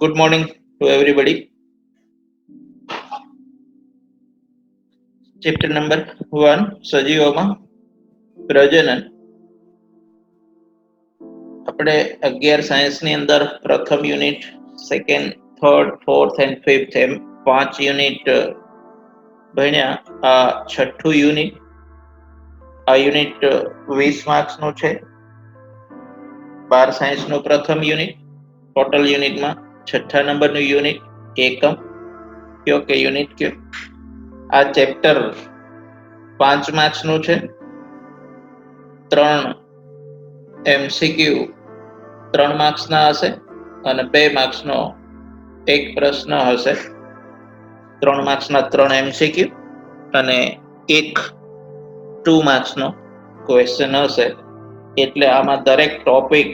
Good morning to everybody. Chapter number 1 સજીવોમાં પ્રજનન. આપણે 11 સાયન્સની અંદર પ્રથમ unit, second, third, fourth and fifth એમ 5 યુનિટ ભણ્યા. આ છઠ્ઠું યુનિટ. આ યુનિટ 20 માર્ક્સનું છે. 12 સાયન્સનું પ્રથમ યુનિટ. ટોટલ યુનિટમાં છઠ્ઠા નંબરનું યુનિટ એકમ કયો કે યુનિટ કયો. આ ચેપ્ટર 5 માર્ક્સનું છે. 3 MCQ 3 માર્ક્સના હશે અને 2 માર્ક્સનો એક પ્રશ્ન હશે. 3 માર્ક્સના 3 MCQ અને એક 2 માર્ક્સનો ક્વેશ્ચન હશે. એટલે આમાં દરેક ટોપિક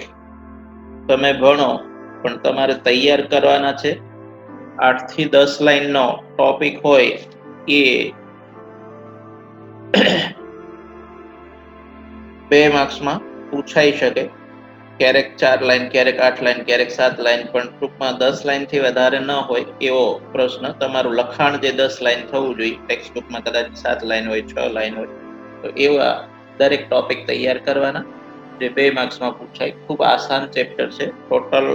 તમે ભણો પણ તમારે તૈયાર કરવાના છે. 8 થી 10 લાઈનનો ટોપિક હોય એ 2 માર્ક્સમાં પૂછાઈ શકે. ક્યારેક 4 લાઈન, ક્યારેક 8 લાઈન, ક્યારેક 7 લાઈન, પણ ટૂંકમાં 10 લાઈનથી વધારે ન હોય એવો પ્રશ્ન. તમારું લખાણ જે 10 લાઈન થવું જોઈએ, ટેક્સ્ટ બુકમાં કદાચ 7 લાઈન હોય, 6 લાઈન હોય, તો એવા દરેક ટોપિક તૈયાર કરવાના જે 2 માર્ક્સમાં પૂછાય. ખૂબ આસાન ચેપ્ટર છે. ટોટલ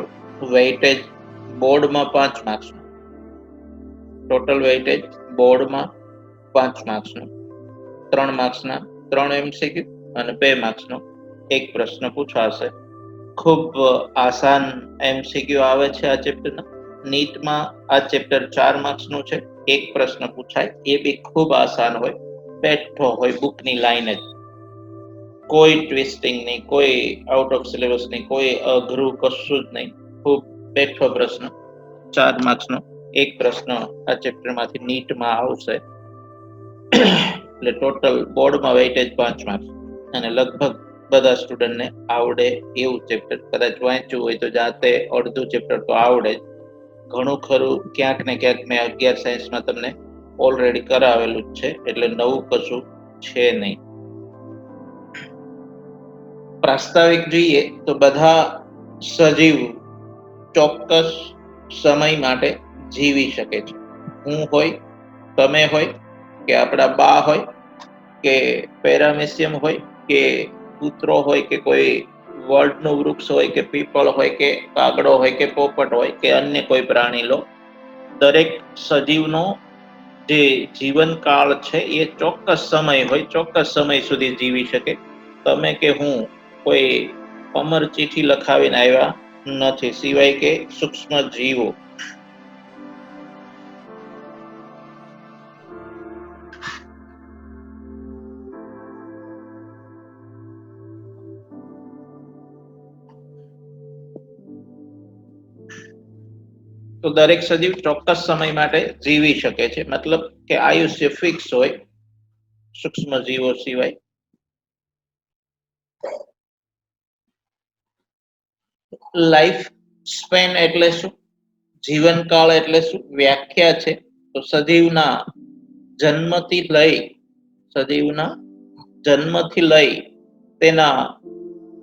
વેઇટેજ બોર્ડમાં 5 માર્ક્સનું. ટોટલ વેઇટેજ બોર્ડમાં 5 માર્ક્સનું. 3 માર્ક્સના 3 MCQ અને 2 માર્ક્સનો એક પ્રશ્ન પૂછાશે. ખૂબ આસાન MCQ આવે છે આ ચેપ્ટરના. નીટમાં આ ચેપ્ટર 4 માર્ક્સનું છે. એક પ્રશ્ન પૂછાય, એ બી ખૂબ આસાન હોય, બેઠો હોય બુકની લાઈન જ, કોઈ ટ્વિસ્ટિંગ નહીં, કોઈ આઉટ ઓફ સિલેબસ નહીં, કોઈ અઘરું કશું જ નહીં. ખૂબ બેઠો પ્રશ્ન. 4 માર્ક્સનો એક પ્રશ્ન આ ચેપ્ટરમાંથી નીટમાં આવશે. એટલે ટોટલ બોર્ડમાં વેઇટેજ 5 માર્ક્સ અને લગભગ બધા સ્ટુડન્ટને આવડે એવું ચેપ્ટર. કદાચ વાંચ્યું હોય તો જાતે અડધું ચેપ્ટર તો આવડે જ. ઘણું ખરું ક્યાંક ને ક્યાંક મેં 11 સાયન્સમાં તમને ઓલરેડી કરાવેલું જ છે, એટલે નવું કશું છે નહીં. પ્રાસ્તાવિક જોઈએ તો બધા સજીવ ચોક્કસ સમય માટે જીવી શકે છે. હું હોય, તમે હોય, કે આપણા બા હોય, કે પેરામેસિયમ હોય, કે કૂતરો હોય, કે કોઈ વડનું વૃક્ષ હોય, કે પીપળ હોય, કે કાગડો હોય, કે પોપટ હોય, કે અન્ય કોઈ પ્રાણી લો. દરેક સજીવનો જે જીવનકાળ છે એ ચોક્કસ સમય હોય, ચોક્કસ સમય સુધી જીવી શકે. તમે કે હું કોઈ અમર ચિઠ્ઠી લખાવીને આવ્યા નથી, સિવાય કે સૂક્ષ્મ જીવો. તો દરેક સજીવ ચોક્કસ સમય માટે જીવી શકે છે. મતલબ કે આયુષ્ય ફિક્સ હોય, સૂક્ષ્મ જીવો સિવાય. લાઈફ સ્પેન એટલે શું? જીવનકાળ એટલે શું? વ્યાખ્યા છે તો સજીવના જન્મથી લઈ તેના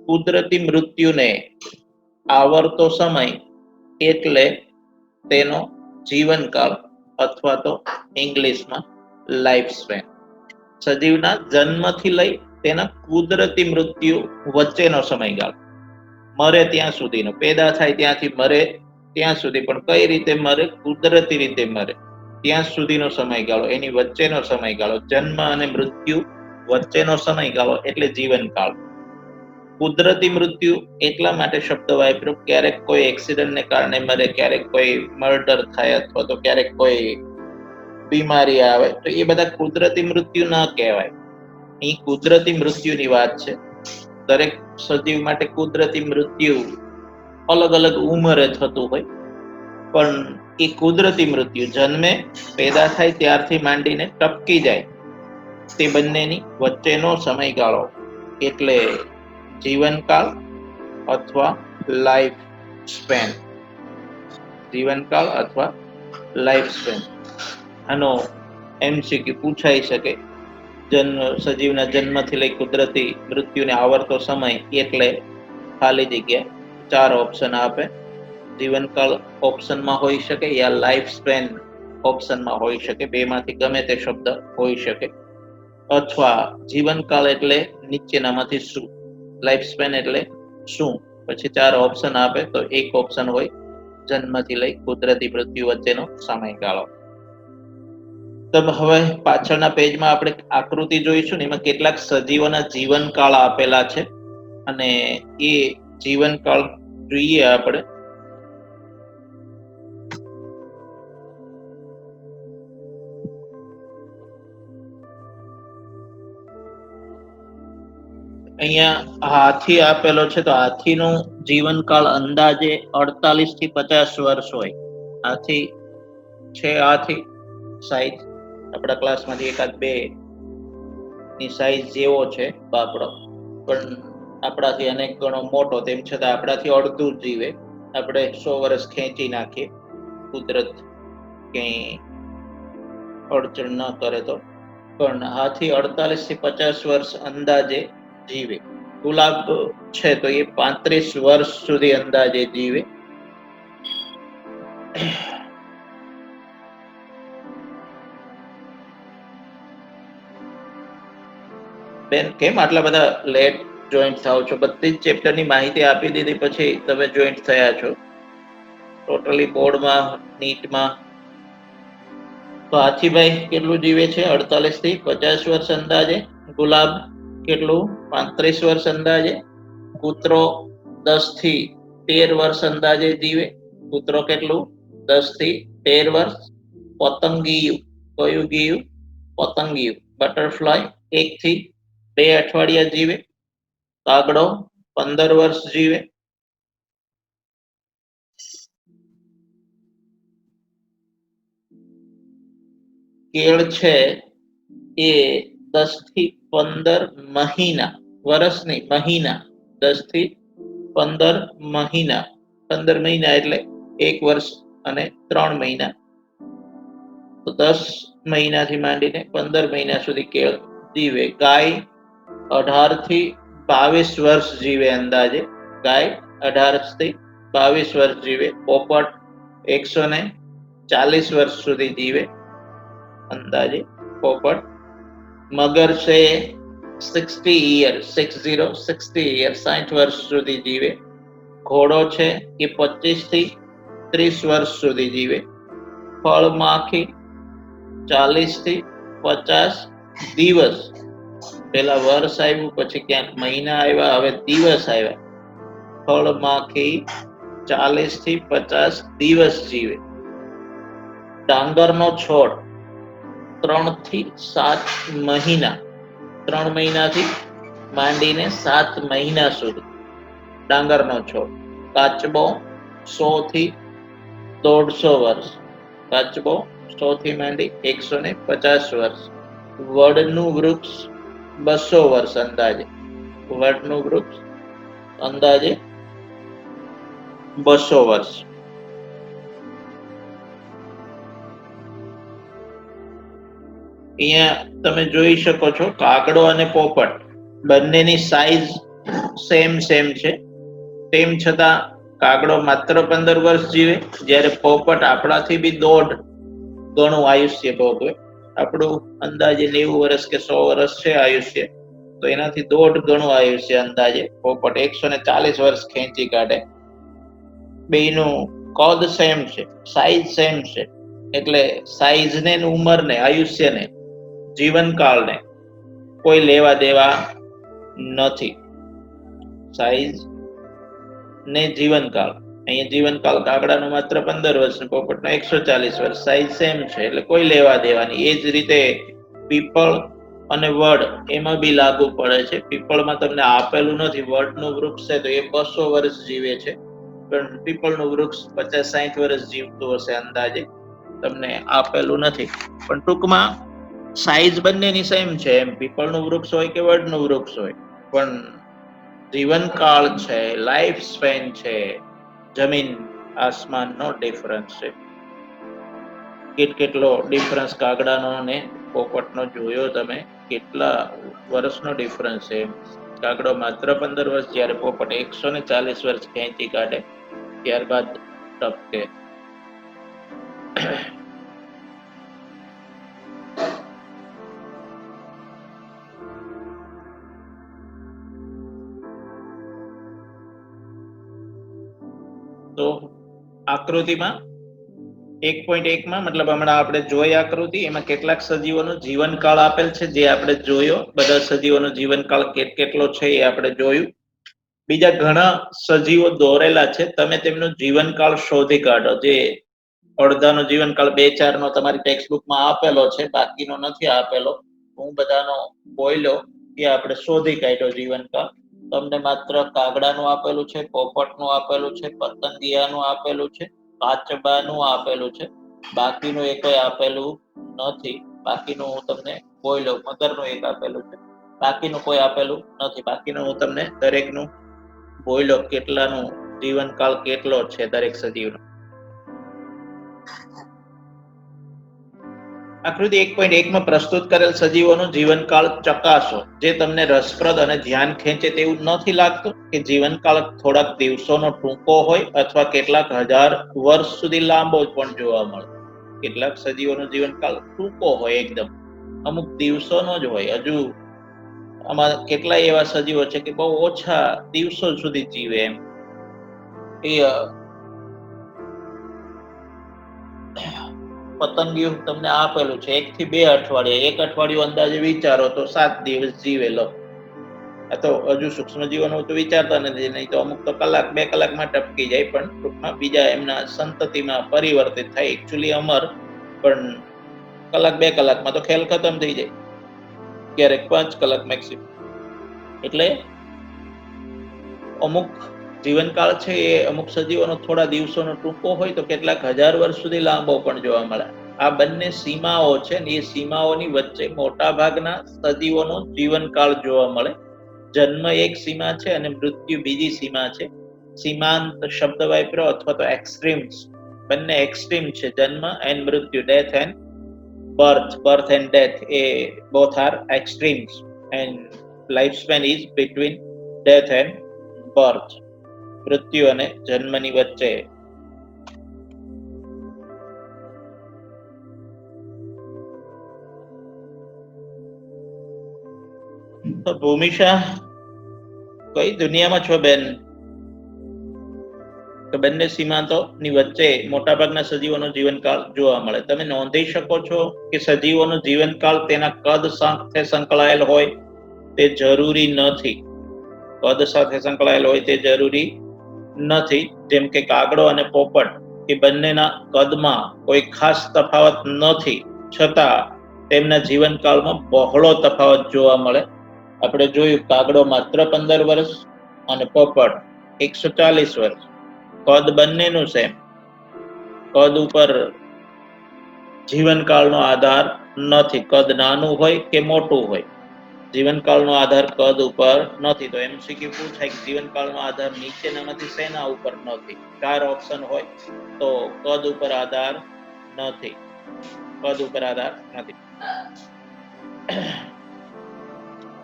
કુદરતી મૃત્યુને આવરતો સમય એટલે તેનો જીવનકાળ, અથવા તો ઇંગ્લિશમાં લાઈફ સ્પેન. સજીવના જન્મથી લઈ તેના કુદરતી મૃત્યુ વચ્ચેનો સમયગાળો, મરે ત્યાં સુધીનો, પેદા થાય ત્યાંથી મરે ત્યાં સુધી, પણ કઈ રીતે મરે? કુદરતી રીતે મરે ત્યાં સુધીનો સમયગાળો, એની વચ્ચેનો સમયગાળો, જન્મ અને મૃત્યુ વચ્ચેનો સમયગાળો એટલે જીવનકાળ. કુદરતી મૃત્યુ એટલા માટે શબ્દ વાપર્યો, ક્યારેક કોઈ એક્સિડન્ટને કારણે મરે, ક્યારેક કોઈ મર્ડર થાય, અથવા તો ક્યારેક કોઈ બીમારી આવે, તો એ બધા કુદરતી મૃત્યુ ન કહેવાય. અહીં કુદરતી મૃત્યુની વાત છે. દરેક સજીવ માટે કુદરતી મૃત્યુ અલગ અલગ ઉંમરે થતું હોય, પણ એ કુદરતી મૃત્યુ જન્મે, પેદા થાય ત્યારથી માંડીને ટપકી જાય, તે બંનેની વચ્ચેનો સમયગાળો એટલે જીવનકાળ અથવા લાઈફ સ્પેન. જીવનકાળ અથવા લાઈફ સ્પેન. આનો MCQ પૂછાઈ શકે. સજીવના જન્મથી લઈ કુદરતી મૃત્યુને આવરતો સમય એટલે ખાલી જગ્યા 4 ઓપ્શન આપે. જીવનકાળ ઓપ્શનમાં હોઈ શકે યા લાઈફ સ્પેન ઓપ્શનમાં હોઈ શકે, બેમાંથી ગમે તે શબ્દ હોઈ શકે, અથવા જીવનકાળ એટલે નીચેનામાંથી શું, લાઈફ સ્પેન એટલે શું, પછી 4 ઓપ્શન આપે તો એક ઓપ્શન હોય જન્મથી લઈ કુદરતી મૃત્યુ વચ્ચેનો સમયગાળો. તો હવે પાછળના પેજમાં આપણે આકૃતિ જોઈશું ને, એમાં કેટલાક સજીવોના જીવનકાળ આપેલા છે અને એ જીવનકાળ જોઈએ આપણે. અહીંયા હાથી આપેલો છે તો હાથીનું જીવનકાળ અંદાજે 48 થી 50 વર્ષ હોય. હાથી છે, હાથી સાઈઝ આપણા ક્લાસમાંથી એકાદ બે ની સાઈઝ જેવો છે બાપડો, પણ આપણાથી અનેક ગણો મોટો, તેમ છતાં આપણાથી અડધું જીવે. આપણે 100 વર્ષ ખેંચી નાખીએ, કુદરત કઈ અડચણ ન કરે તો, પણ હાથી 48 થી 50 વર્ષ અંદાજે જીવે. ગુલાબ છે તો એ 35 વર્ષ સુધી અંદાજે જીવે. બેન, કેમ આટલા બધા લેટ જોઈન્ટ થાવ છો? બધી જ ચેપ્ટરની માહિતી આપી દીધી પછી તમે જોઈન્ટ થયા છો ટોટલી બોર્ડમાં, નીટમાં. તો હાથીભાઈ કેટલું જીવે છે? 48 થી 50 વર્ષ અંદાજે. ગુલાબ કેટલું? 35 વર્ષ અંદાજે. કૂતરો 10 થી 13 વર્ષ અંદાજે જીવે. કૂતરો કેટલું? 10 થી 13 વર્ષ. પતંગિયું, કયું ગિયું? પતંગિયું, બટરફ્લાય 1 થી 2 અઠવાડિયા જીવે. કાગડો 15 વર્ષ જીવે. કેળ છે એ 10 થી 15 મહિના, વર્ષ નહીં, મહિના, 10 થી 15 મહિના. 15 મહિના એટલે 1 વર્ષ અને 3 મહિના. તો 10 મહિનાથી માંડીને 15 મહિના સુધી કેળ જીવે. ગાય 18 થી 22 વર્ષ જીવે અંદાજે. ગાય 18 થી 22 વર્ષ જીવે. પોપટ 140 વર્ષ સુધી જીવે અંદાજે પોપટ. મગર છે 60 યર, 60 વર્ષ સુધી જીવે. ઘોડો છે એ 25 થી 30 વર્ષ સુધી જીવે. ફળમાખી 40 થી 50 દિવસ. પેલા વર્ષ આવ્યું, પછી ક્યાંક મહિના આવ્યા, હવે દિવસ આવ્યા. ફળમાખી 40 થી 50 દિવસ જીવે. ડાંગરનો છોડ 3 થી 7 મહિના, 3 મહિનાથી માંડીને 7 મહિના સુધી ડાંગરનો છોડ. કાચબો 100 થી 150 વર્ષ. કાચબો 100 થી માંડી 150 વર્ષ. વડનું વૃક્ષ 200 વર્ષ અંદાજે. વડનું વૃક્ષ અંદાજે 200 વર્ષ. અહીંયા તમે જોઈ શકો છો કાગડો અને પોપટ બંનેની સાઈઝ સેમ છે. તેમ છતાં કાગડો માત્ર 15 વર્ષ જીવે, જ્યારે પોપટ આપણાથી બી 1.5 ગણું આયુષ્ય ભોગવે. આપણું અંદાજે 90 વર્ષ કે 100 વર્ષ છે આયુષ્ય, તો એનાથી 1.5 ગણું આયુષ્ય અંદાજે પોપટ 140 વર્ષ ખેંચી કાઢે. બેયનું કદ સેમ છે, સાઈઝ સેમ છે, એટલે સાઈઝને, ઉંમરને, આયુષ્યને, જીવનકાળને કોઈ લેવા દેવા નથી. સાઈઝ ને જીવનકાળ, અહીંયા જીવનકાળ કાગડાનો માત્ર 15 વર્ષ, પોપટનો 140 વર્ષ, સાઈઝ સેમ છે એટલે કોઈ લેવા દેવાની. એ જ રીતે પીપળ અને વડ એમાં બી લાગુ પડે છે. પીપળમાં તમને આપેલું નથી, વડનું વૃક્ષ છે તો એ 200 વર્ષ જીવે છે, પણ પીપળનું વૃક્ષ 50-60 વર્ષ જીવતું હશે અંદાજે, તમને આપેલું નથી. પણ ટૂંકમાં સાઈઝ બંનેની સેમ છે, એમ પીપળનું વૃક્ષ હોય કે વડનું વૃક્ષ હોય, પણ જીવનકાળ છે, લાઈફ સ્પેન છે, જમીન આસમાનનો ડિફરન્સ છે. કેટલો ડિફરન્સ કાગડાનો અને પોપટનો જોયો તમે? કેટલા વર્ષનો ડિફરન્સ છે. કાગડો માત્ર 15 વર્ષ, જ્યારે પોપટ 140 વર્ષ ખેંચી કાઢે. ત્યારબાદ ટપકે. તો આકૃતિમાં 1.1 માં મતલબ હમણાં આપણે જોઈ આકૃતિ, એમાં કેટલાક સજીવોનો જીવનકાળ આપેલ છે જે આપણે જોયો. બધા સજીવોનો જીવનકાળ કેટલો છે એ આપણે જોયું. બીજા ઘણા સજીવો દોરેલા છે, તમે તેમનો જીવનકાળ શોધી કાઢો. જે અડધાનો જીવનકાળ 2-4 નો તમારી ટેક્સ્ટબુકમાં આપેલો છે, બાકીનો નથી આપેલો. હું બધાનો બોલ્યો એ આપણે શોધી કાઢ્યો જીવનકાળ. તમને માત્ર કાગડાનું આપેલું છે, પોપટનું આપેલું છે, પતંગિયાનું આપેલું છે, કાચબાનું આપેલું છે. બાકીનું એ કોઈ આપેલું નથી. બાકીનું હું તમને બોલ્યો. મગરનું એક આપેલું છે, બાકીનું કોઈ આપેલું નથી. બાકીનું હું તમને દરેકનું બોલ્યો કેટલાનું જીવનકાળ કેટલો છે દરેક સજીવનો. આકૃતિ 1.1 માં પ્રસ્તુત કરેલ સજીવોનો જીવનકાળ ચકાસો. જે તમને રસપ્રદ અને ધ્યાન ખેંચે તેવું નથી લાગતું કે જીવનકાળ થોડાક દિવસોનો ટૂંકો હોય અથવા કેટલાક હજાર વર્ષ સુધી લાંબો પણ જોવા મળે. કેટલાક સજીવોનો જીવનકાળ ટૂંકો હોય, એકદમ અમુક દિવસોનો જ હોય. હજુ આમાં કેટલાય એવા સજીવો છે કે બહુ ઓછા દિવસો સુધી જીવે. એમ એ પતંગિયું તમને આપેલું છે 1 થી 2 અઠવાડિયા. 1 અઠવાડિયું અંદાજે વિચારો તો 7 દિવસ જીવેલો. આ તો હજુ સૂક્ષ્મ જીવોનું તો વિચારતા નથી, નહીં તો અમુક તો કલાક 2 કલાકમાં ટપકી જાય, પણ ટૂંકમાં બીજા એમના સંતતિમાં પરિવર્તિત થાય. એકચ્યુઅલી અમર પણ કલાક 2 કલાકમાં તો ખેલ ખતમ થઈ જાય, ક્યારેક 5 કલાક મેક્સિમમ. એટલે અમુક જીવનકાળ છે એ અમુક સજીવોનો થોડા દિવસોનો ટૂંકો હોય તો કેટલાક હજાર વર્ષ સુધી લાંબો પણ જોવા મળે. આ બંને સીમાઓ છે ને એ સીમાઓની વચ્ચે મોટા ભાગના સજીવોનો જીવનકાળ જોવા મળે. જન્મ એક સીમા છે અને મૃત્યુ બીજી સીમા છે. સીમાંત શબ્દ વાપર્યો અથવા તો એક્સ્ટ્રીમ્સ, બંને એક્સ્ટ્રીમ છે. જન્મ એન્ડ મૃત્યુ, death and birth and death, both are extremes, and lifespan is between death and birth. મૃત્યુ અને જન્મની વચ્ચે. તો ભૂમિશા, કઈ દુનિયામાં છો બેન? તો બંને સીમાંતોની વચ્ચે મોટાભાગના સજીવોનો જીવનકાળ જોવા મળે. તમે નોંધી શકો છો કે સજીવોનો જીવનકાળ તેના કદ સાથે સંકળાયેલ હોય તે જરૂરી નથી. કદ સાથે સંકળાયેલ હોય તે જરૂરી નથી. જેમ કે કાગડો અને પોપટ એ બંનેના કદમાં કોઈ ખાસ તફાવત નથી, છતાં તેમના જીવનકાળમાં બહોળો તફાવત જોવા મળે. આપણે જોયું કાગડો માત્ર 15 વર્ષ અને પોપટ 140 વર્ષ. કદ બંનેનું સેમ. કદ ઉપર જીવનકાળનો આધાર નથી. કદ નાનું હોય કે મોટું હોય, જીવનકાળનો આધાર કદ ઉપર નથી. તો એમસીક્યુ પૂછાય કે જીવનકાળનો આધાર નીચેનામાંથી શેના ઉપર નથી? 4 ઓપ્શન હોય તો કદ ઉપર આધાર નથી. કદ ઉપર આધાર નથી.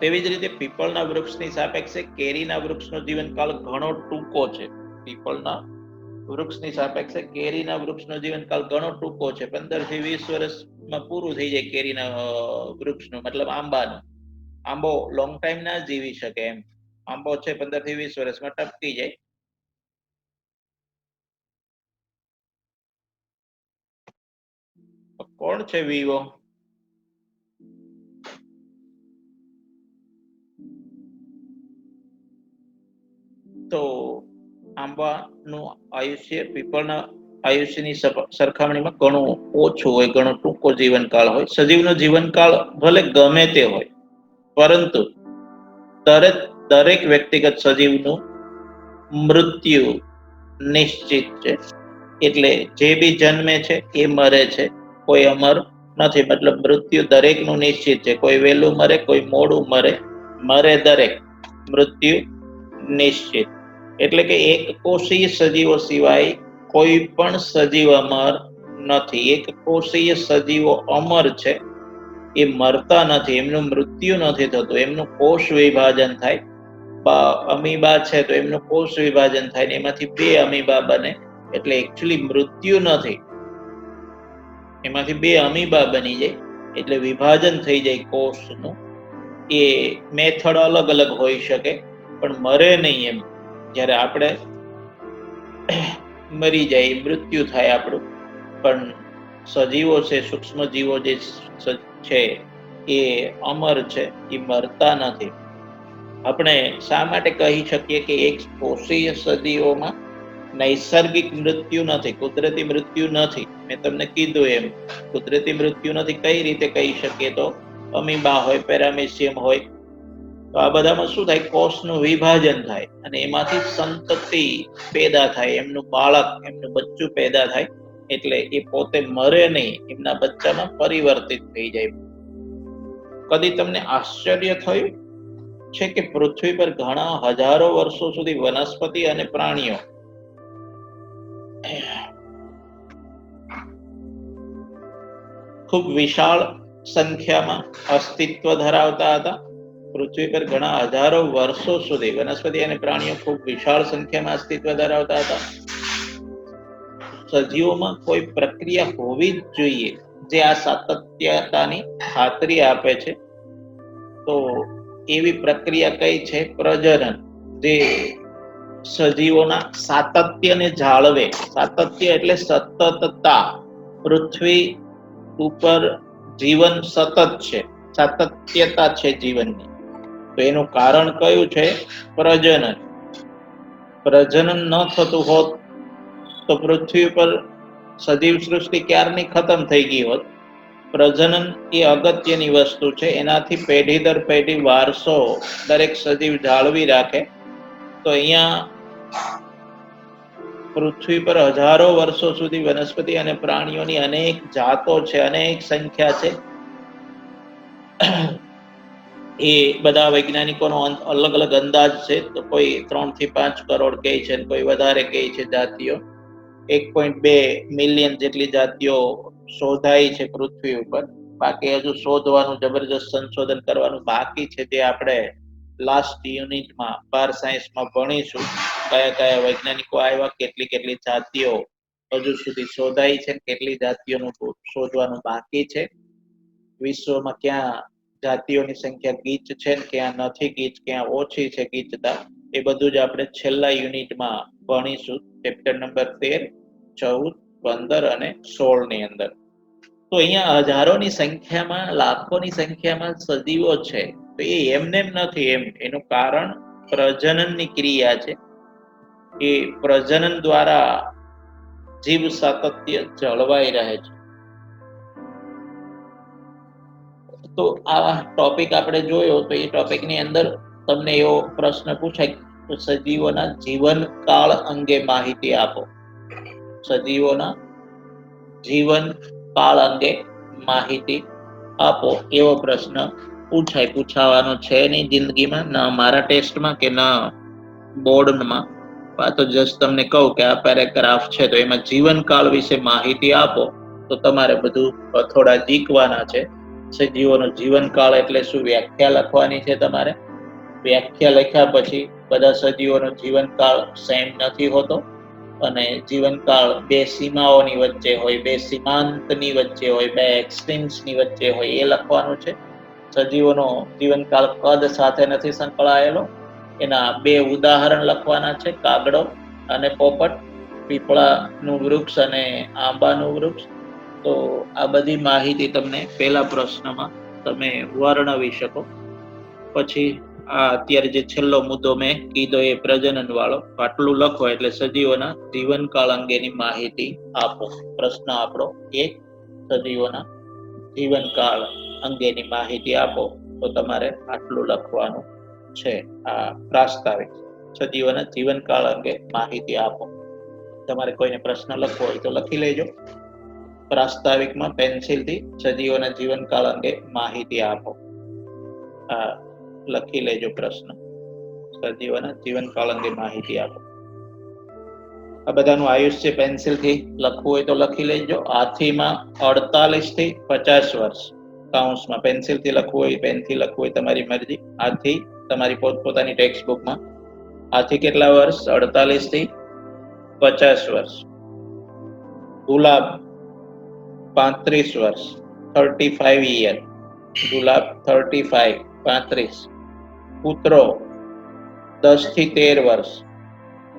તેવી જ રીતે પીપળના વૃક્ષની સાપેક્ષે કેરીના વૃક્ષનો જીવનકાળ ઘણો ટૂંકો છે. પીપળના વૃક્ષની સાપેક્ષે કેરીના વૃક્ષનો જીવનકાળ ઘણો ટૂંકો છે. 15 થી 20 વર્ષમાં પૂરું થઈ જાય કેરીના વૃક્ષનું, મતલબ આંબાનું. આંબો લોંગ ટાઈમ ના જીવી શકે એમ. આંબો છે 15 થી 20 વર્ષમાં ટપકી જાય. કોણ છે વિવો? તો આંબાનું આયુષ્ય પીપળના આયુષ્યની સરખામણીમાં ઘણું ઓછું હોય, ઘણો ટૂંકો જીવનકાળ હોય. સજીવનો જીવનકાળ ભલે ગમે તે હોય, પરંતુ દરેક વ્યક્તિગત સજીવનું મૃત્યુ નિશ્ચિત છે. એટલે જે બી જન્મે છે એ મરે છે, કોઈ અમર નથી. મતલબ મૃત્યુ દરેકનું નિશ્ચિત છે. કોઈ વહેલું મરે, કોઈ મોડું મરે, મરે દરેક. મૃત્યુ નિશ્ચિત. એટલે કે એક કોષીય સજીવો સિવાય કોઈ પણ સજીવ અમર નથી. એક કોષીય સજીવો અમર છે, એ મરતા નથી, એમનું મૃત્યુ નથી થતું. એમનું કોષ વિભાજન થાય. અમીબા છે તો એમનું કોષ વિભાજન થાય ને એમાંથી 2 અમીબા બને. એટલે એકચ્યુઅલી મૃત્યુ નથી, એમાંથી બે અમીબા બની જાય એટલે વિભાજન થઈ જાય કોષનું. એ મેથડ અલગ અલગ હોઈ શકે પણ મરે નહીં એમ. જ્યારે આપણે મરી જાય, મૃત્યુ થાય આપણું, પણ સજીવો છે, સૂક્ષ્મ જીવો જે છે એ અમર છે, એ મરતા નથી. આપણે શા માટે કહી શકીએ કે એક કોષીય સજીવોમાં નૈસર્ગિક મૃત્યુ નથી, કુદરતી મૃત્યુ નથી? મેં તમને કીધું એમ, કુદરતી મૃત્યુ નથી. કઈ રીતે કહી શકીએ? તો અમીબા હોય, પેરામેસિયમ હોય, તો આ બધામાં શું થાય? કોષનું વિભાજન થાય અને એમાંથી સંતતિ પેદા થાય, એમનું બાળક, એમનું બચ્ચું પેદા થાય. એટલે એ પોતે મરે નહીં, એમના બચ્ચામાં પરિવર્તિત થઈ જાય. કદી તમને આશ્ચર્ય થયું છે કે પૃથ્વી પર ઘણા હજારો વર્ષો સુધી વનસ્પતિ અને પ્રાણીઓ ખૂબ વિશાળ સંખ્યામાં અસ્તિત્વ ધરાવતા હતા? પૃથ્વી પર ઘણા હજારો વર્ષો સુધી વનસ્પતિ અને પ્રાણીઓ ખૂબ વિશાળ સંખ્યામાં અસ્તિત્વ ધરાવતા હતા. સજીવોમાં કોઈ પ્રક્રિયા હોવી જ જોઈએ જે આ સાતત્યતાની ખાતરી આપે છે. તો એવી પ્રક્રિયા કઈ છે? પ્રજનન, જે સજીવોના સાતત્યને જાળવે. સાતત્ય એટલે સતતતા. પૃથ્વી ઉપર જીવન સતત છે, સાતત્યતા છે જીવનની. તો એનું કારણ કયું છે? પ્રજનન. પ્રજનન ન થતું હોત તો પૃથ્વી પર સજીવ સૃષ્ટિ ક્યારની ખતમ થઈ ગઈ હોત. પ્રજનન એ અગત્યની વસ્તુ છે. એનાથી પેઢી દર પેઢી વારસો દરેક સજીવ જાળવી રાખે. તો અહીંયા પૃથ્વી પર હજારો વર્ષો સુધી વનસ્પતિ અને પ્રાણીઓની અનેક જાતો છે, અનેક સંખ્યા છે. એ બધા વૈજ્ઞાનિકોનો અલગ અલગ અંદાજ છે. તો કોઈ 3 થી 5 કરોડ કહે છે, કોઈ વધારે કહે છે જાતિઓ. 1.2 મિલિયન જેટલી જાતિઓ શોધાઈ છે પૃથ્વી ઉપર. બાકી હજુ શોધવાનું, જબરજસ્ત સંશોધન કરવાનું બાકી છે, જે આપણે લાસ્ટ યુનિટમાં 12 સાયન્સમાં ભણીશું. કયા કયા વૈજ્ઞાનિકો આવ્યા, કેટલી જાતિઓ હજુ સુધી શોધાઈ છે, કેટલી જાતિઓનું શોધવાનું બાકી છે. વિશ્વમાં ક્યાં જાતિઓની સંખ્યા ગીચ છે, ક્યાં નથી ગીચ, ક્યાં ઓછી છે ગીચતા, એ બધું જ આપણે છેલ્લા યુનિટમાં ભણીશું, ચેપ્ટર નંબર 13, 14, 15 અને 16 ની અંદર. તો અહીંયા હજારોની સંખ્યામાં, લાખોની સંખ્યામાં સજીવો છે. તો એ એમને નથી એમ. એનું કારણ પ્રજનનની ક્રિયા છે. એ પ્રજનન દ્વારા જીવ સાતત્ય જળવાઈ રહે છે. તો આ ટોપિક આપણે જોયો, તો એ ટોપિકની અંદર તમને એવો પ્રશ્ન પૂછાય કે સજીવોના જીવનકાળ અંગે માહિતી આપો. સજીવોના જીવનકાળ અંગે માહિતી આપો, એવો પ્રશ્ન પૂછાવાનો છે નહીં જિંદગીમાં, ના મારા ટેસ્ટમાં કે ના બોર્ડમાં. આ તો જસ્ટ તમને કહું કે આ પેરેગ્રાફ છે, તો એમાં જીવનકાળ વિશે માહિતી આપો, તો તમારે બધું થોડા જીકવાના છે. સજીવોનો જીવનકાળ એટલે શું, વ્યાખ્યા લખવાની છે તમારે. વ્યાખ્યા લખ્યા પછી બધા સજીવોનો જીવનકાળ સેમ નથી હોતો, અને જીવનકાળ બે સીમાઓની વચ્ચે હોય, બે સીમાંતની વચ્ચે હોય, બે એક્સ્ટ્રીમ્સની વચ્ચે હોય, એ લખવાનું છે. સજીવોનો જીવનકાળ કદ સાથે નથી સંકળાયેલો. એના બે ઉદાહરણ લખવાના છે, કાગડો અને પોપટ, પીપળાનું વૃક્ષ અને આંબાનું વૃક્ષ. તો આ બધી માહિતી તમને પહેલા પ્રશ્નમાં તમે વર્ણવી શકો. પછી આ અત્યારે જે છેલ્લો મુદ્દો મેં કીધો એ પ્રજનન વાળો, આટલું લખો એટલે સજીવોના જીવનકાળ અંગેની માહિતી આપો. પ્રશ્ન આપણો 1, સજીવોના જીવનકાળ અંગેની માહિતી આપો. તો તમારે આટલું લખવાનું છે. આ પ્રાસ્તાવિક, સજીવોના જીવનકાળ અંગે માહિતી આપો. તમારે કોઈને પ્રશ્ન લખવો હોય તો લખી લેજો. પ્રાસ્તાવિકમાં પેન્સિલથી સજીવોના જીવનકાળ અંગે માહિતી આપો. લખી લેજો પ્રશ્ન, સજીવોના જીવનકાળ અંગે માહિતી આપો. આ બધાનું આયુષ્ય પેન્સિલથી લખવું હોય તો લખી લેજો. હાથીમાં 48 થી 50 વર્ષ, કાઉન્સમાં. પેન્સિલથી લખવું હોય, પેનથી લખવું હોય, તમારી મરજી. હાથી તમારી પોતપોતાની ટેક્સ્ટ બુકમાં હાથી કેટલા વર્ષ? 48 થી 50 વર્ષ. ગુલાબ 35 વર્ષ, 35 યર, ગુલાબ 35, 35. કૂતરો 10 થી 13 વર્ષ,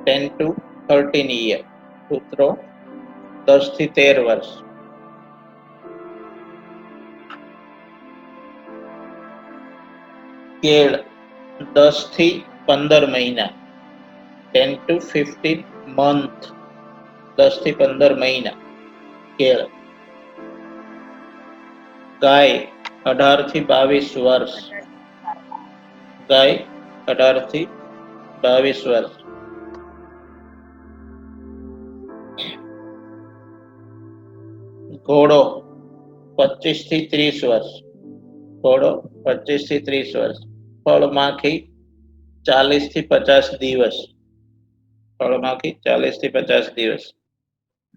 10 to 13 યર, કૂતરો 10 થી 13 વર્ષ. કેળ 10 થી 15 મહિના, 10 to 15 month, 10 થી 15 મહિના કેળ. ગાય 18 થી 22 વર્ષ, ગાય 18 થી 22 વર્ષ. ઘોડો 25 થી 30 વર્ષ, ઘોડો 25 થી 30 વર્ષ. ફળમાખી 40 થી 50 દિવસ, ફળમાખી 40 થી 50 દિવસ.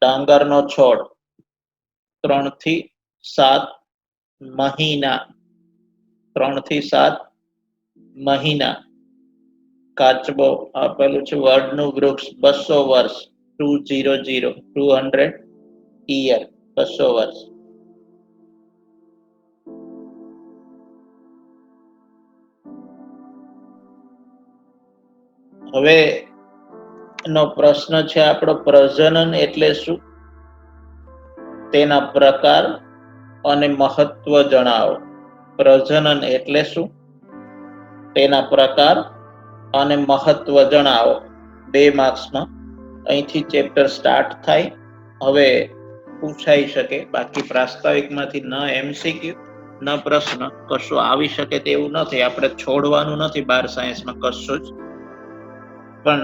ડાંગરનો છોડ 3 થી 7 મહિના, 3 થી 7 મહિના. કાચબો આપેલું છે વડનું વૃક્ષ 200 વર્ષ, 200, 200 યર, 200 વર્ષ. હવે નો પ્રશ્ન છે આપણો, પ્રજનન એટલે શું, તેના પ્રકાર અને મહત્વ જણાવો. પ્રજનન એટલે શું, તેના પ્રકાર અને મહત્વ જણાવો. 2 માર્ક્સમાં અહીંથી ચેપ્ટર સ્ટાર્ટ થાય. હવે પૂછાઈ શકે, બાકી પ્રાસ્તાવિકમાંથી ન MCQ ન પ્રશ્ન કશું આવી શકે તેવું નથી. આપણે છોડવાનું નથી 12 સાયન્સમાં કશું જ, પણ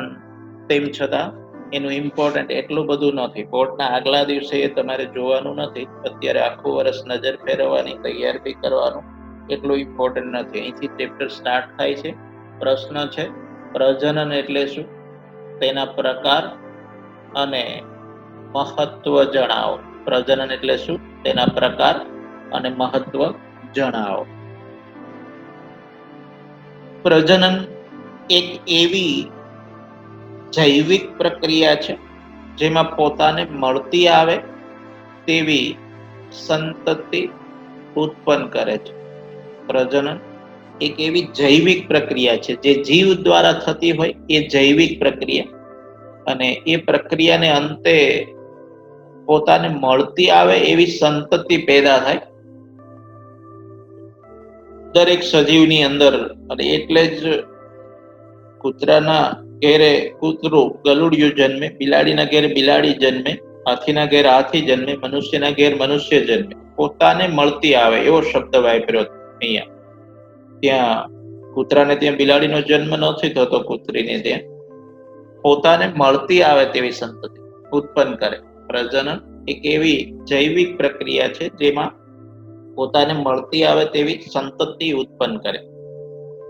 તેમ છતાં એનું ઇમ્પોર્ટન્ટ એટલું બધું નથી. બોર્ડના આગલા દિવસે એ તમારે જોવાનું નથી. અત્યારે આખું વર્ષ નજર ફેરવવાની, તૈયાર બી કરવાનું, એટલું ઇમ્પોર્ટન્ટ નથી. અહીંથી ચેપ્ટર સ્ટાર્ટ થાય છે. પ્રશ્ન છે પ્રજનન એટલે શું, તેના પ્રકાર અને મહત્વ જણાવો. પ્રજનન એટલે શું, તેના પ્રકાર અને મહત્વ જણાવો. પ્રજનન એક એવી જૈવિક પ્રક્રિયા છે જેમાં પોતાને મળતી આવે તેવી સંતતિ ઉત્પન્ન કરે છે. પ્રજનન એક એવી જૈવિક પ્રક્રિયા છે જે જીવ દ્વારા થતી હોય, એ જૈવિક પ્રક્રિયા. અને એ પ્રક્રિયાને અંતે પોતાને મળતી આવે એવી સંતતિ પેદા થાય દરેક સજીવની અંદર. અને એટલે જ કૂતરાના ઘેરે કૂતરું ગલુડિયું જન્મે, બિલાડીના ઘેરે બિલાડી જન્મે, હાથીના ઘેર હાથી જન્મે, મનુષ્યના ઘેર મનુષ્ય જન્મે. પોતાને મળતી આવે એવો શબ્દ વાપર્યો અહીંયા. ત્યાં કૂતરાને ત્યાં બિલાડીનો જન્મ નથી થતો, કૂતરીને ત્યાં પોતાને મળતી આવે તેવી સંતતિ ઉત્પન્ન કરે. પ્રજનન એક એવી જૈવિક પ્રક્રિયા છે જેમાં પોતાને મળતી આવે તેવી સંતતિ ઉત્પન્ન કરે.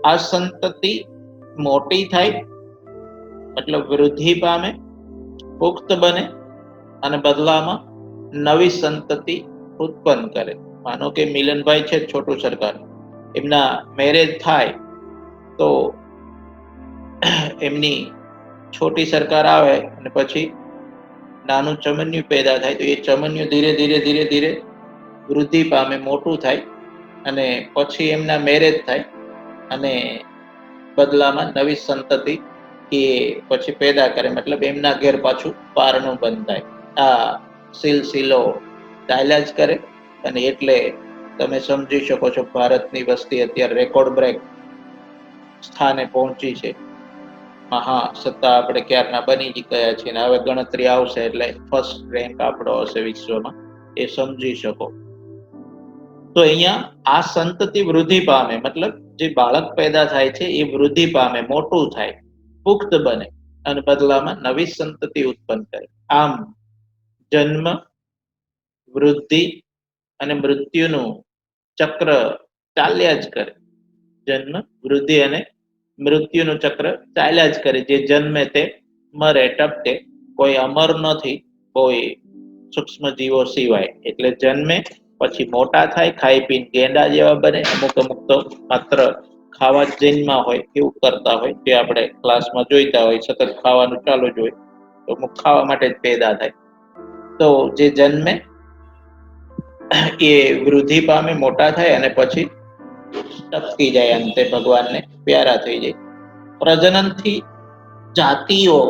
આ સંતતિ મોટી થાય મતલબ વૃદ્ધિ પામે, પુખ્ત બને અને બદલામાં નવી સંતતિ ઉત્પન્ન કરે. માનો કે મિલનભાઈ છે છોટું સરકાર, એમના મેરેજ થાય તો એમની છોટી સરકાર આવે અને પછી નાનું ચમન્યું પેદા થાય. તો એ ચમન્યું ધીરે ધીરે ધીરે ધીરે વૃદ્ધિ પામે, મોટું થાય અને પછી એમના મેરેજ થાય અને બદલામાં નવી સંતતિ એ પછી પેદા કરે. મતલબ એમના ઘેર પાછું પારણું બંધાય. આ સિલસિલો ચાલ્યા જ કરે. અને એટલે તમે સમજી શકો છો ભારતની વસ્તી અત્યારે રેકોર્ડ બ્રેક સ્થાને પહોંચી છે. મહાસત્તા આપણે ક્યારના બની ગયા છીએ. હવે ગણતરી આવશે એટલે ફર્સ્ટ રેન્ક આપણો હશે વિશ્વમાં, એ સમજી શકો. તો અહીંયા આ સંતતિ વૃદ્ધિ પામે, મતલબ જે બાળક પેદા થાય છે એ વૃદ્ધિ પામે, મોટું થાય, પુખ્ત બને અને બદલામાં નવી સંતતિ ઉત્પન્ન કરે. આમ જન્મ, વૃદ્ધિ અને મૃત્યુનું ચક્ર ચાલ્યા જ કરે. જન્મ, વૃદ્ધિ અને મૃત્યુનું ચક્ર ચાલ્યા જ કરે. જે જન્મે તે મરે, ટપકે. કોઈ અમર નથી, કોઈ સૂક્ષ્મ જીવો સિવાય. એટલે જન્મે પછી મોટા થાય, ખાઈ પીને ગેંડા જેવા બને. અમુક અમુક તો માત્ર ખાવા જ જન્મમાં હોય એવું કરતા હોય, જે આપણે ક્લાસમાં જોઈતા હોય, સતત ખાવાનું ચાલુ જ હોય. તો અમુક ખાવા માટે જ પેદા થાય. તો જે જન્મે એ વૃદ્ધિ પામે, મોટા થાય અને પછી ટપકી જાય, અંતે ભગવાનને પ્યારા થઈ જાય. પ્રજનનથી જાતિઓ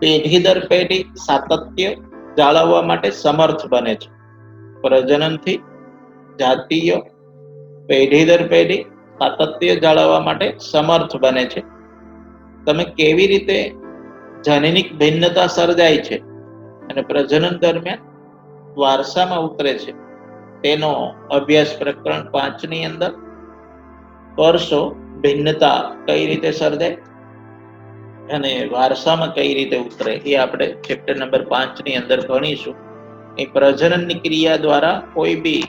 પેઢી દર પેઢી સાતત્ય જાળવવા માટે સમર્થ બને છે. પ્રજનનથી જાતિઓ પેઢી દર પેઢી સાતત્ય જાળવવા માટે સમર્થ બને છે. તમે કેવી રીતે જનનિક ભિન્નતા સર્જાય છે અને પ્રજનન દરમિયાન વારસામાં ઉતરે છે તેનો અભ્યાસ પ્રકરણ 5 ની અંદર કરશો. ભિન્નતા કઈ રીતે સર્જાય અને વારસામાં કઈ રીતે ઉતરે એ આપણે ચેપ્ટર નંબર 5 ની અંદર ભણીશું. એ પ્રજનનની ક્રિયા દ્વારા કોઈ બી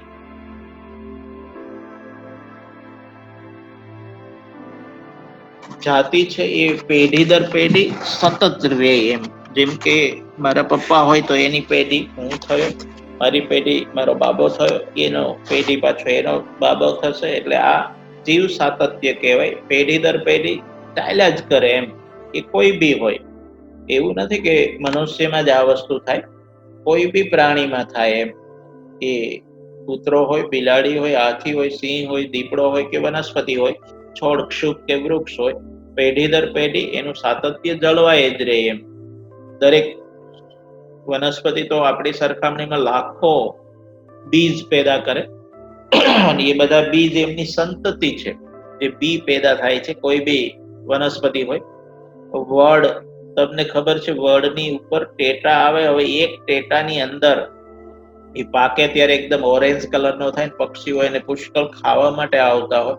જાતિ છે એ પેઢી દર પેઢી સતત રહે. એમ જેમ કે મારા પપ્પા હોય તો એની પેઢી હું થયો, મારી પેઢી મારો બાબો થયો, એનો પેઢી પાછો એનો બાબો થશે. એટલે આ જીવ સાતત્ય કહેવાય. પેઢી દર પેઢી ચાલ્યા જ કરે. એમ એ કોઈ બી હોય, એવું નથી કે મનુષ્યમાં જ આ વસ્તુ થાય, કોઈ બી પ્રાણીમાં થાય. એમ એ કૂતરો હોય, બિલાડી હોય, હાથી હોય, સિંહ હોય, દીપડો હોય કે વનસ્પતિ હોય, છોડ, ક્ષુપ કે વૃક્ષ હોય, પેઢી દર પેઢી એનું સાતત્ય જળવાય જ રહે. એમ દરેક વનસ્પતિ તો આપણી સરખામણીમાં લાખો બીજ પેદા કરે અને એ બધા બીજ એમની સંતતિ છે, જે બી પેદા થાય છે કોઈ બી વનસ્પતિ હોય. વડ, તમને ખબર છે વડની ઉપર ટેટા આવે. હવે એક ટેટાની અંદર એ પાકે ત્યારે એકદમ ઓરેન્જ કલરનો થાય, પક્ષીઓ એને પુષ્કળ ખાવા માટે આવતા હોય.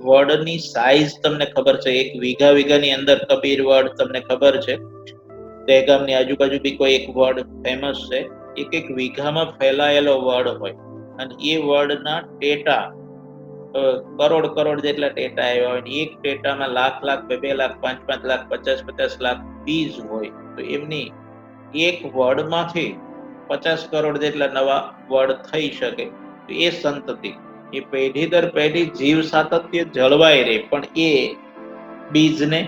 વડની સાઈઝ તમને ખબર છે, એક વીઘાની અંદર કબીર વડ તમને ખબર છે. દહેગામની આજુબાજુ બી કોઈ એક વડ ફેમસ છે. એક વીઘામાં ફેલાયેલો વડ હોય અને એ વડના ટેટા કરોડ જેટલા ટેટા આવ્યા હોય. એક ટેટામાં લાખ 2 લાખ 5 લાખ 50 લાખ બીજ હોય. તો એમની એક વડમાંથી 50 કરોડ જેટલા નવા વડ થઈ શકે. તો એ સંતતિ, એ પેઢી દર પેઢી જીવ સાતત્ય જળવાઈ રહે. પણ એ બીજને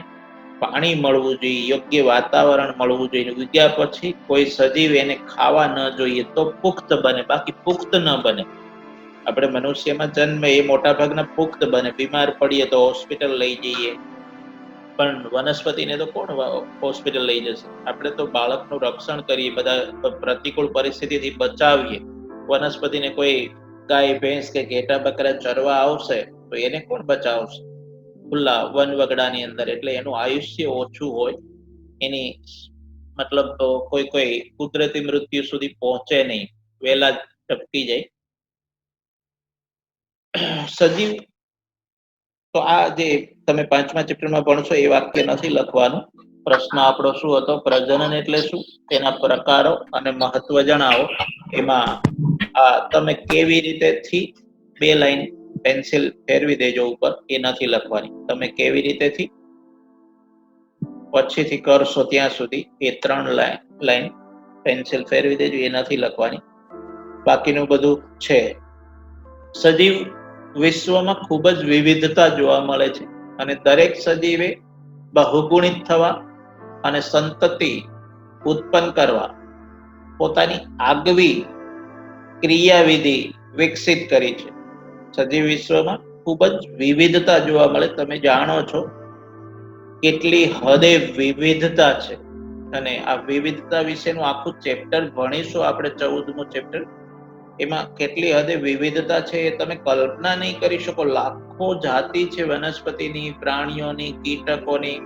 પાણી મળવું જોઈએ, યોગ્ય વાતાવરણ મળવું જોઈએ. ઉગ્યા પછી કોઈ સજીવ એને ખાવા ન જોઈએ તો પુખ્ત બને, બાકી પુખ્ત ન બને. આપણે મનુષ્યમાં જન્મે એ મોટા ભાગના પુખ્ત બને. બીમાર પડીએ તો હોસ્પિટલ લઈ જઈએ, પણ વનસ્પતિને તો કોણ હોસ્પિટલ લઈ જશે? આપણે તો બાળકનું રક્ષણ કરીએ, બધા પ્રતિકૂળ પરિસ્થિતિથી બચાવીએ. વનસ્પતિને કોઈ ગાય, ભેંસ કે ઘેટા બકરા ચરવા આવશે તો એને કોણ બચાવશે? ખુલ્લા વન વગડાની અંદર. એટલે એનું આયુષ્ય ઓછું હોય, એની મતલબ કોઈ કુદરતી મૃત્યુ સુધી પહોંચે નહીં, વહેલા ટપકી જાય. સજીવ તો આ જે તમે 5મા ચેપ્ટરમાં ભણશો એ વાક્ય નથી લખવાનું. પ્રશ્ન આપણો શું હતો? પ્રજનન એટલે શું, તેના પ્રકારો અને મહત્વ જણાવો. એમાં આ તમે કેવી રીતે થી 2 લાઈન પેન્સિલ ફેરવી દેજો ઉપર, એ નથી લખવાની. તમે કેવી રીતે થી પછીથી કરશો ત્યાં સુધી એ 3 લાઈન પેન્સિલ ફેરવી દેજો, એ નથી લખવાની. બાકીનું બધું છે. સજીવ વિશ્વમાં ખૂબ જ વિવિધતા જોવા મળે છે અને દરેક સજીવે બહુગુણિત થવા અને સંતતિ ઉત્પન્ન કરવા પોતાની આગવી ક્રિયાવિધિ વિકસિત કરી છે. સજીવ વિશ્વમાં ખૂબ જ વિવિધતા જોવા મળે. તમે જાણો છો કેટલી હદે વિવિધતા છે, અને આ વિવિધતા વિશેનું આખું ચેપ્ટર ભણીશું આપણે, 14મું ચેપ્ટર. એમાં કેટલી હદે વિવિધતા છે એ તમે કલ્પના નહીં કરી શકો. લાખો જાતિ છે વનસ્પતિની, પ્રાણીઓની, કીટકોની.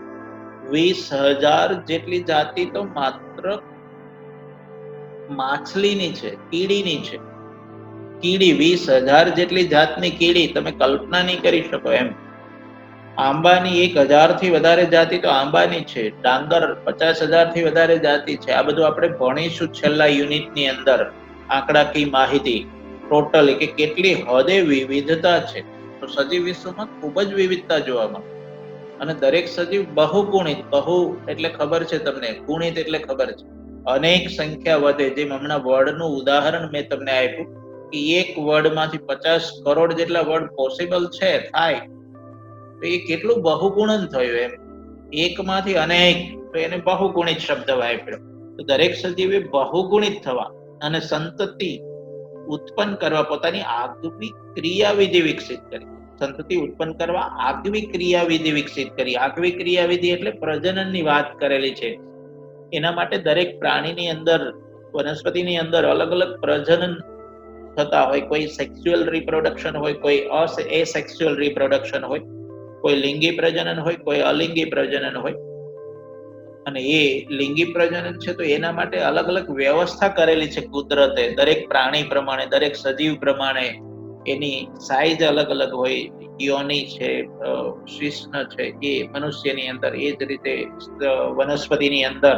20,000 જેટલી જાતિ તો માત્ર માછલીની છે, કીડીની છે. કીડી 20,000 જેટલી જાતની કીડી, તમે કલ્પના નહીં કરી શકો. એમ આંબાની 1,000 થી વધારે જાતિ તો આંબાની છે. ડાંગર 50,000 થી વધારે જાતિ છે. આ બધું આપણે ભણીશું છેલ્લા યુનિટની અંદર. આંકડાકીય માહિતી ટોટલી કે કેટલી હદે વિવિધતા છે. તો સજીવ વિશ્વમાં ખૂબ જ વિવિધતા જોવા મળે અને દરેક સજીવ બહુગુણિત. બહુ એટલે ખબર છે તમને, ગુણિત એટલે ખબર છે અનેક સંખ્યા વધે. જેમ હમણાં વર્ડનું ઉદાહરણ મેં તમને આપ્યું કે એક વર્ડમાંથી 50 કરોડ જેટલા વર્ડ પોસિબલ છે, થાય, તો એ કેટલું બહુગુણન થયું. એમ એકમાંથી અનેક, તો એને બહુગુણિત શબ્દ વાપર્યો. તો દરેક સજીવે બહુગુણિત થવા અને સંતતિ ઉત્પન્ન કરવા પોતાની આગવી ક્રિયાવિધિ વિકસિત કરી. સંતતિ ઉત્પન્ન કરવા આગવી ક્રિયાવિધિ વિકસિત કરી. આગવી ક્રિયાવિધિ એટલે પ્રજનનની વાત કરેલી છે. એના માટે દરેક પ્રાણીની અંદર, વનસ્પતિની અંદર અલગ અલગ પ્રજનન થતા હોય. કોઈ સેક્સ્યુઅલ રિપ્રોડક્શન હોય, કોઈ એસેક્સ્યુઅલ રિપ્રોડક્શન હોય, કોઈ લિંગી પ્રજનન હોય, કોઈ અલિંગી પ્રજનન હોય. અને એ લિંગી પ્રજનન છે તો એના માટે અલગ અલગ વ્યવસ્થા કરેલી છે કુદરતે. દરેક પ્રાણી પ્રમાણે, દરેક સજીવ પ્રમાણે એની સાઈઝ અલગ અલગ હોય. યોની છે, શિશ્ન છે, એ મનુષ્યની અંદર. એ જ રીતે વનસ્પતિની અંદર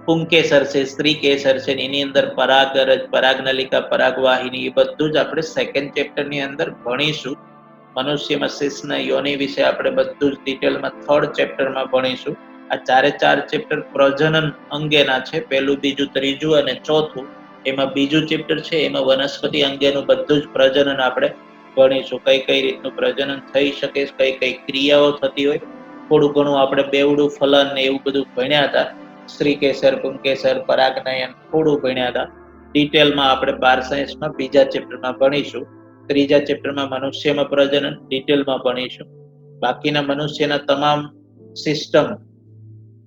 પુંકેસર છે, સ્ત્રી કેસર છે, એની અંદર પરાગરજ, પરાગનલિકા, પરાગવાહિની, એ બધું જ આપણે સેકન્ડ ચેપ્ટરની અંદર ભણીશું. મનુષ્યમાં શિશ્ન યોની વિશે આપણે બધું જ ડિટેલમાં થર્ડ ચેપ્ટરમાં ભણીશું. આ 4 ચેપ્ટર પ્રજનન અંગેના છે. પહેલું, બીજું, ત્રીજું અને ચોથું. એમાં બીજું ચેપ્ટર છે એમાં વનસ્પતિ અંગેનું બધું જ પ્રજનન આપણે ભણીશું. કઈ કઈ રીતનું પ્રજનન થઈ શકે, કઈ કઈ ક્રિયાઓ થતી હોય. થોડું ઘણું આપણે બેવડું ફલન ને એવું બધું ભણ્યા હતા. સ્ત્રી કેસર, પુંકેસર, પરાગનયન થોડું ભણ્યા હતા. ડિટેલમાં આપણે 12 સાયન્સમાં બીજા ચેપ્ટરમાં ભણીશું. ત્રીજા ચેપ્ટરમાં મનુષ્યમાં પ્રજનન ડિટેલમાં ભણીશું. બાકીના મનુષ્યના તમામ સિસ્ટમ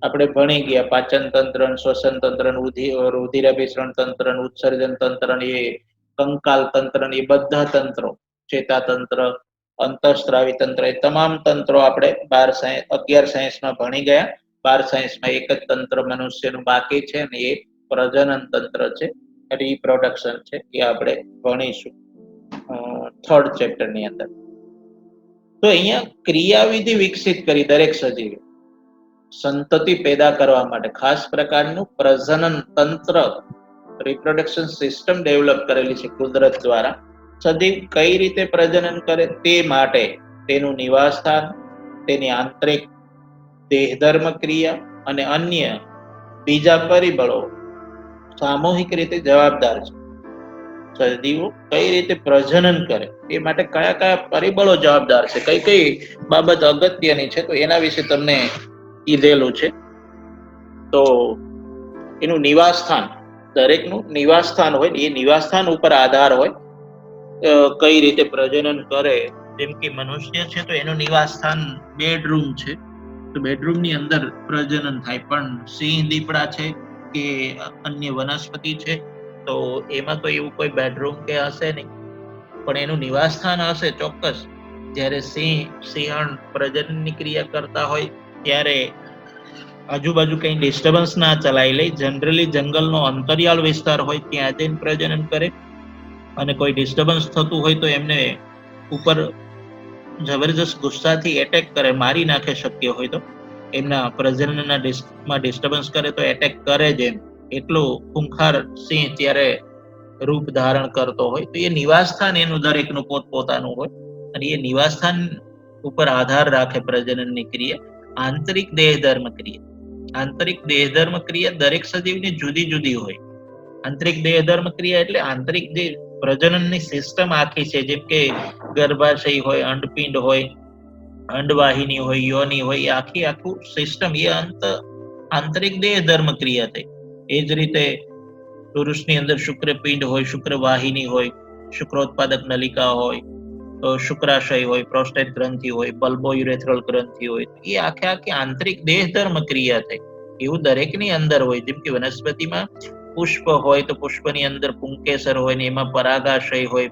આપણે ભણી ગયા. પાચન તંત્ર, શ્વસન તંત્ર, રુધિરાભિસરણ તંત્ર, ઉત્સર્જન તંત્ર, એ કંકાલ તંત્ર, એ બધા તંત્રો, ચેતાતંત્ર, અંતઃસ્ત્રાવી તંત્ર, એ તમામ તંત્રો આપણે 11 સાયન્સમાં ભણી ગયા. 12 સાયન્સમાં એક જ તંત્ર મનુષ્યનું બાકી છે અને એ પ્રજનન તંત્ર છે, રિપ્રોડક્શન છે. એ આપણે ભણીશું થર્ડ ચેપ્ટરની અંદર. તો અહીંયા ક્રિયાવિધિ વિકસિત કરી દરેક સજીવે સંતતિ પેદા કરવા માટે. ખાસ પ્રકારનું પ્રજનન તંત્ર, રિપ્રોડક્શન સિસ્ટમ ડેવલપ કરેલી છે કુદરત દ્વારા. સજીવ કઈ રીતે પ્રજનન કરે તે માટે તેનું નિવાસસ્થાન, તેની આંતરિક દેહધર્મ ક્રિયા અને અન્ય બીજા પરિબળો સામૂહિક રીતે જવાબદાર છે. સજીવો કઈ રીતે પ્રજનન કરે એ માટે કયા કયા પરિબળો જવાબદાર છે, કઈ કઈ બાબત અગત્યની છે, તો એના વિશે તમને કીધેલું છે. તો એનું નિવાસસ્થાન, દરેકનું નિવાસસ્થાન હોય, એ નિવાસસ્થાન ઉપર આધાર હોય કઈ રીતે પ્રજનન કરે. જેમ કે મનુષ્ય છે તો એનું નિવાસસ્થાન બેડરૂમ છે, તો બેડરૂમની અંદર પ્રજનન થાય. પણ સિંહ, દીપડા છે કે અન્ય વનસ્પતિ છે તો એમાં તો એવું કોઈ બેડરૂમ કે હશે નહીં, પણ એનું નિવાસસ્થાન હશે ચોક્કસ. જ્યારે સિંહણ પ્રજનનની ક્રિયા કરતા હોય ત્યારે આજુબાજુ કઈ ડિસ્ટર્બન્સ ના ચલાવી લે. જનરલી જંગલનો અંતરિયાળ વિસ્તાર હોય ત્યાં જઈને પ્રજનન કરે. અને કોઈ ડિસ્ટર્બન્સ થતું હોય તો એમને ઉપર જબરજસ્ત ગુસ્સાથી એટેક કરે, મારી નાખે શક્ય હોય તો. એમના પ્રજનનના ડિસ્ટર્બન્સ કરે તો એટેક કરે જ. એમ એટલું ખૂંખાર સિંહ ત્યારે રૂપ ધારણ કરતો હોય. તો એ નિવાસસ્થાન એનું દરેકનું પોતપોતાનું હોય અને એ નિવાસસ્થાન ઉપર આધાર રાખે પ્રજનનની ક્રિયા. આંતરિક દેહધર્મ ક્રિયા, આંતરિક દેહધર્મ ક્રિયા દરેક સજીવની જુદી જુદી હોય. આંતરિક દેહધર્મ ક્રિયા એટલે આંતરિક જે પ્રજનનની સિસ્ટમ આખી છે, જેમ કે ગર્ભાશય હોય, અંડપિંડ હોય, અંડવાહિની હોય, યોની હોય, આખું સિસ્ટમ એ આંતરિક દેહધર્મ ક્રિયા થઈ. એ જ રીતે પુરુષની અંદર શુક્રપિંડ હોય, શુક્રવાહિની હોય, શુક્રોત્પાદક નલિકા હોય, શુક્રાશય હોય, પ્રોસ્ટેટ ગ્રંથિ હોય, બલ્બોયુરેથ્રલ ગ્રંથિ હોય. એ આખી આંતરિક દેહધર્મ ક્રિયા થઈ. એવું દરેકની અંદર હોય. જેમ કે વનસ્પતિમાં પુષ્પ હોય તો પુષ્પની અંદર પુંકેસર હોય ને એમાં પરાગાશય હોય,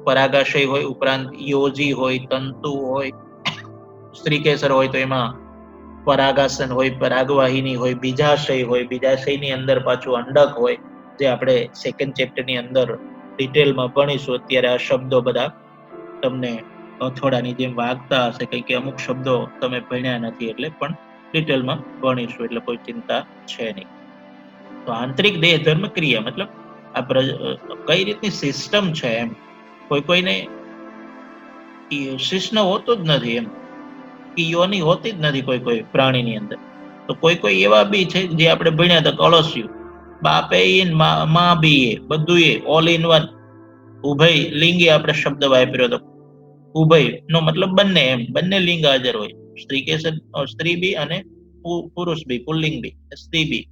પરાગાશય હોય, ઉપરાંત યોજી હોય, તંતુ હોય. સ્ત્રીકેસર હોય તો એમાં પરાગાસન હોય, પરાગવાહિની હોય, બીજાશય હોય, બીજાશયની અંદર પાછું અંડક હોય, જે આપણે સેકન્ડ ચેપ્ટરની અંદર ડિટેલમાં ભણીશું. અત્યારે આ શબ્દો બધા તમને અથોડાની જેમ વાગતા હશે, કંઈક અમુક શબ્દો તમે ભણ્યા નથી એટલે, પણ ડિટેલમાં ભણીશું એટલે કોઈ ચિંતા છે નહીં. તો આંતરિક દેહધર્મ ક્રિયા મતલબ આ કઈ રીતની સિસ્ટમ છે એમ. કોઈને શિશ્ન હોતું જ નથી, એમ યોની હોતી જ નથી કોઈ પ્રાણીની અંદર. તો કોઈ એવા બી છે જે આપણે ભણ્યા હતા, કળશિયું, બાપે માં બી એ બધું એ ઓલ ઇન વન. ઉભય લિંગી આપણે શબ્દ વાપર્યો હતો. ઉભય નો મતલબ બંને, એમ બંને લિંગ હાજર હોય. સ્ત્રી બી અને પુરુષ બી, પુલ્લિંગ બી, સ્ત્રી બી,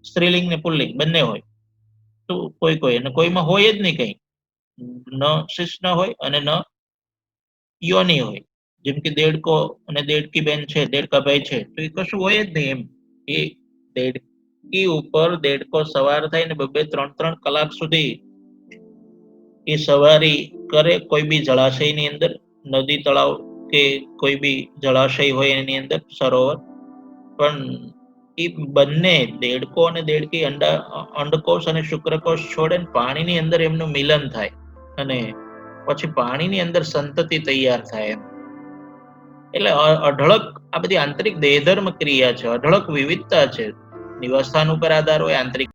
સ્ત્રીલિંગ ને પુલ્લિંગ બંને હોય. તો કોઈ અને કોઈમાં હોય જ નહીં કઈ, ન શિષ્ણ હોય અને ન યોની હોય. જેમ કે દેડકો અને દેડકી બેન છે, દેડકાભાઈ છે, તો એ કશું હોય જ નહીં એમ. એ દેડકી ઉપર દેડકો સવાર થાય ને 2-3 કલાક સુધી એ સવારી કરે કોઈ બી જળાશયની અંદર, નદી તળાવ કે કોઈ બી જળાશય હોય એની અંદર, સરોવર. પણ એ બંને દેડકો અને દેડકી અંડકોષ અને શુક્રકોષ છોડે ને પાણીની અંદર એમનું મિલન થાય અને પછી પાણીની અંદર સંતતિ તૈયાર થાય એમ. એટલે અઢળક આ બધી આંતરિક દેહધર્મ ક્રિયા છે, અઢળક વિવિધતા છે. નિવાસસ્થાન ઉપર આધાર હોય, આંતરિક